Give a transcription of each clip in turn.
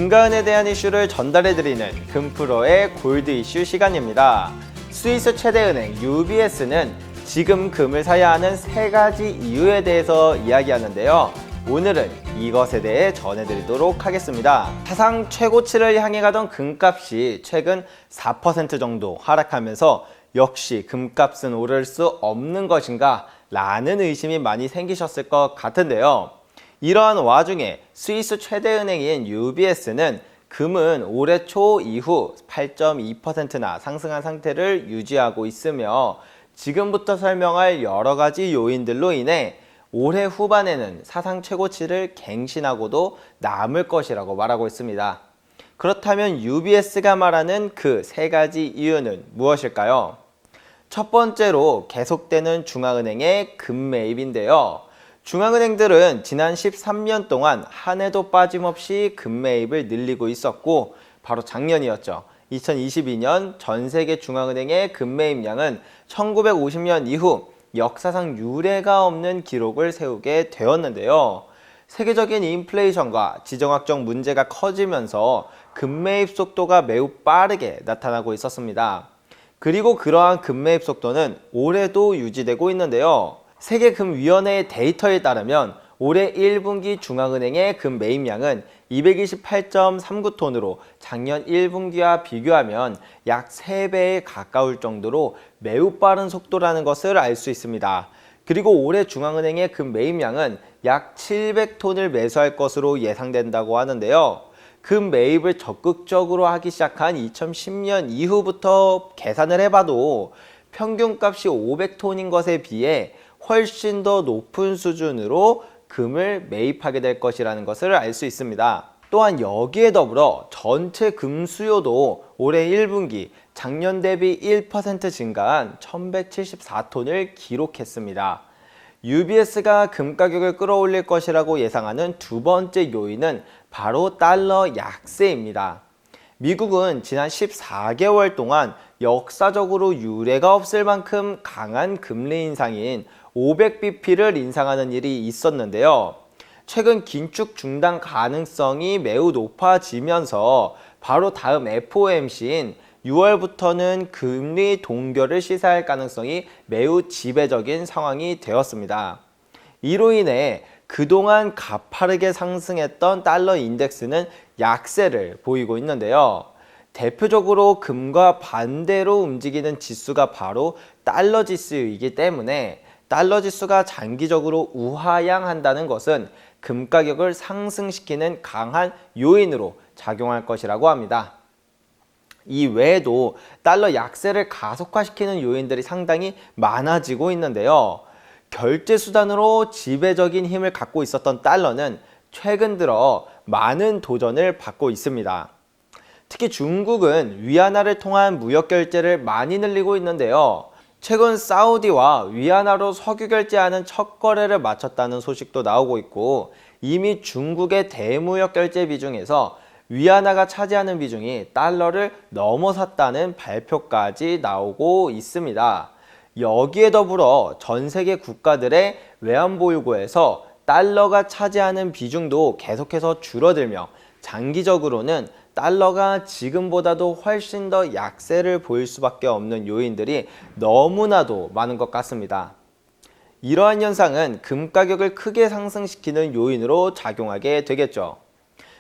금가은에 대한 이슈를 전달해드리는 금프로의 골드 이슈 시간입니다. 스위스 최대은행 UBS는 지금 금을 사야 하는 3가지 이유에 대해서 이야기하는데요. 오늘은 이것에 대해 전해드리도록 하겠습니다. 사상 최고치를 향해 가던 금값이 최근 4% 정도 하락하면서 역시 금값은 오를 수 없는 것인가 라는 의심이 많이 생기셨을 것 같은데요. 이러한 와중에 스위스 최대은행인 UBS는 금은 올해 초 이후 8.2%나 상승한 상태를 유지하고 있으며 지금부터 설명할 여러 가지 요인들로 인해 올해 후반에는 사상 최고치를 갱신하고도 남을 것이라고 말하고 있습니다. 그렇다면 UBS가 말하는 그 3가지 이유는 무엇일까요? 첫 번째로 계속되는 중앙은행의 금 매입인데요. 중앙은행들은 지난 13년 동안 한 해도 빠짐없이 금 매입을 늘리고 있었고 바로 작년이었죠. 2022년 전 세계 중앙은행의 금 매입량은 1950년 이후 역사상 유례가 없는 기록을 세우게 되었는데요. 세계적인 인플레이션과 지정학적 문제가 커지면서 금 매입 속도가 매우 빠르게 나타나고 있었습니다. 그리고 그러한 금 매입 속도는 올해도 유지되고 있는데요. 세계금위원회의 데이터에 따르면 올해 1분기 중앙은행의 금 매입량은 228.39톤으로 작년 1분기와 비교하면 약 3배에 가까울 정도로 매우 빠른 속도라는 것을 알 수 있습니다. 그리고 올해 중앙은행의 금 매입량은 약 700톤을 매수할 것으로 예상된다고 하는데요. 금 매입을 적극적으로 하기 시작한 2010년 이후부터 계산을 해봐도 평균값이 500톤인 것에 비해 훨씬 더 높은 수준으로 금을 매입하게 될 것이라는 것을 알 수 있습니다. 또한 여기에 더불어 전체 금 수요도 올해 1분기 작년 대비 1% 증가한 1174톤을 기록했습니다. UBS가 금 가격을 끌어올릴 것이라고 예상하는 두 번째 요인은 바로 달러 약세입니다. 미국은 지난 14개월 동안 역사적으로 유례가 없을 만큼 강한 금리 인상인 500bp를 인상하는 일이 있었는데요. 최근 긴축 중단 가능성이 매우 높아지면서 바로 다음 FOMC인 6월부터는 금리 동결을 시사할 가능성이 매우 지배적인 상황이 되었습니다. 이로 인해 그동안 가파르게 상승했던 달러 인덱스는 약세를 보이고 있는데요. 대표적으로 금과 반대로 움직이는 지수가 바로 달러 지수이기 때문에 달러 지수가 장기적으로 우하향한다는 것은 금 가격을 상승시키는 강한 요인으로 작용할 것이라고 합니다. 이 외에도 달러 약세를 가속화시키는 요인들이 상당히 많아지고 있는데요. 결제 수단으로 지배적인 힘을 갖고 있었던 달러는 최근 들어 많은 도전을 받고 있습니다. 특히 중국은 위안화를 통한 무역 결제를 많이 늘리고 있는데요. 최근 사우디와 위안화로 석유 결제하는 첫 거래를 마쳤다는 소식도 나오고 있고 이미 중국의 대무역 결제 비중에서 위안화가 차지하는 비중이 달러를 넘어섰다는 발표까지 나오고 있습니다. 여기에 더불어 전 세계 국가들의 외환보유고에서 달러가 차지하는 비중도 계속해서 줄어들며 장기적으로는 달러가 지금보다도 훨씬 더 약세를 보일 수밖에 없는 요인들이 너무나도 많은 것 같습니다. 이러한 현상은 금 가격을 크게 상승시키는 요인으로 작용하게 되겠죠.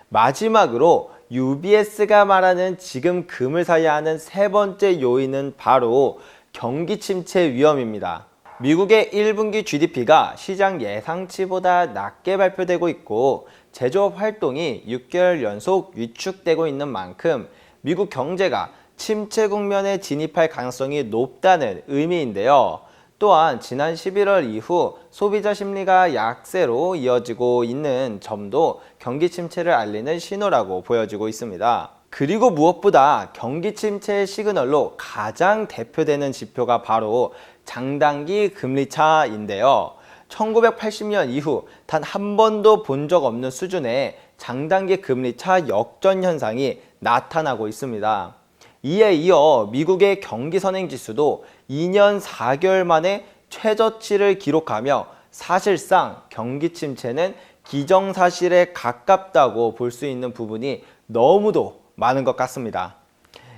마지막으로 UBS가 말하는 지금 금을 사야 하는 3번째 요인은 바로 경기 침체 위험입니다. 미국의 1분기 GDP가 시장 예상치보다 낮게 발표되고 있고 제조업 활동이 6개월 연속 위축되고 있는 만큼 미국 경제가 침체 국면에 진입할 가능성이 높다는 의미인데요. 또한 지난 11월 이후 소비자 심리가 약세로 이어지고 있는 점도 경기 침체를 알리는 신호라고 보여지고 있습니다. 그리고 무엇보다 경기 침체의 시그널로 가장 대표되는 지표가 바로 장단기 금리차인데요. 1980년 이후 단 한 번도 본 적 없는 수준의 장단기 금리차 역전 현상이 나타나고 있습니다. 이에 이어 미국의 경기 선행지수도 2년 4개월 만에 최저치를 기록하며 사실상 경기 침체는 기정사실에 가깝다고 볼 수 있는 부분이 너무도 많은 것 같습니다.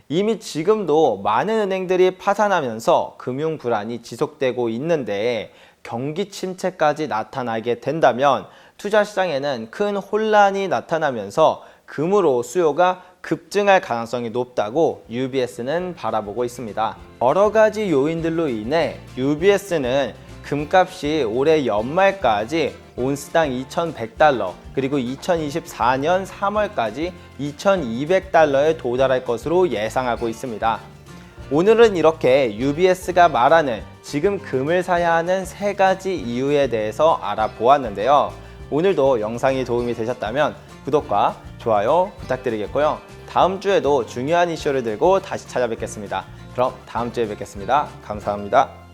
이미 지금도 많은 은행들이 파산하면서 금융 불안이 지속되고 있는데 경기 침체까지 나타나게 된다면 투자 시장에는 큰 혼란이 나타나면서 금으로 수요가 급증할 가능성이 높다고 UBS는 바라보고 있습니다. 여러 가지 요인들로 인해 UBS는 금값이 올해 연말까지 온스당 2,100달러, 그리고 2024년 3월까지 2,200달러에 도달할 것으로 예상하고 있습니다. 오늘은 이렇게 UBS가 말하는 지금 금을 사야 하는 3가지 이유에 대해서 알아보았는데요. 오늘도 영상이 도움이 되셨다면 구독과 좋아요 부탁드리겠고요. 다음 주에도 중요한 이슈를 들고 다시 찾아뵙겠습니다. 그럼 다음 주에 뵙겠습니다. 감사합니다.